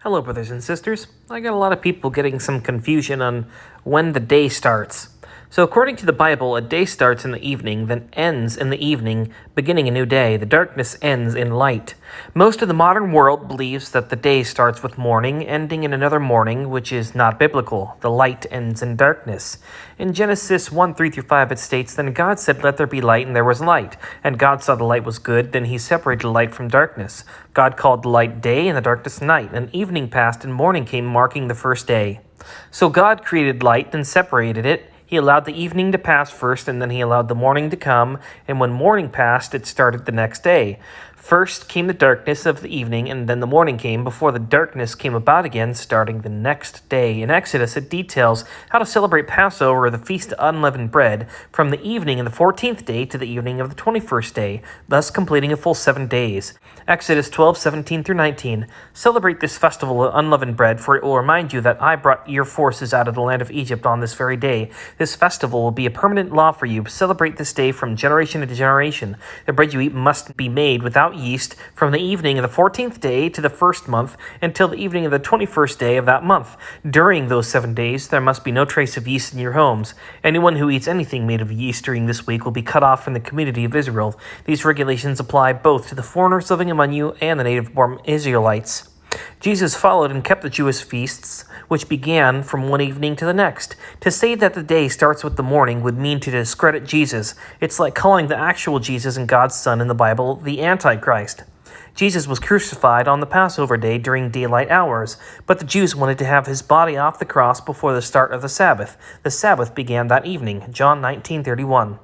Hello, brothers and sisters. I got a lot of people getting some confusion on when the day starts. So according to the Bible, a day starts in the evening, then ends in the evening, beginning a new day. The darkness ends in light. Most of the modern world believes that the day starts with morning, ending in another morning, which is not biblical. The light ends in darkness. In Genesis 1:3-5, it states, "Then God said, 'Let there be light,' and there was light. And God saw the light was good. Then he separated light from darkness. God called the light day, and the darkness night. And evening passed, and morning came, marking the first day." So God created light, then separated it. He allowed the evening to pass first, and then he allowed the morning to come, and when morning passed, it started the next day. First came the darkness of the evening, and then the morning came, before the darkness came about again, starting the next day. In Exodus, it details how to celebrate Passover, the Feast of Unleavened Bread, from the evening of the 14th day to the evening of the 21st day, thus completing a full 7 days. Exodus 12:17-19. "Celebrate this festival of unleavened bread, for it will remind you that I brought your forces out of the land of Egypt on this very day. This festival will be a permanent law for you. Celebrate this day from generation to generation. The bread you eat must be made without yeast from the evening of the 14th day to the first month until the evening of the 21st day of that month. During those 7 days, there must be no trace of yeast in your homes. Anyone who eats anything made of yeast during this week will be cut off from the community of Israel. These regulations apply both to the foreigners living among you and the native-born Israelites." Jesus followed and kept the Jewish feasts, which began from one evening to the next. To say that the day starts with the morning would mean to discredit Jesus. It's like calling the actual Jesus and God's Son in the Bible the Antichrist. Jesus was crucified on the Passover day during daylight hours, but the Jews wanted to have his body off the cross before the start of the Sabbath. The Sabbath began that evening. John 19:31.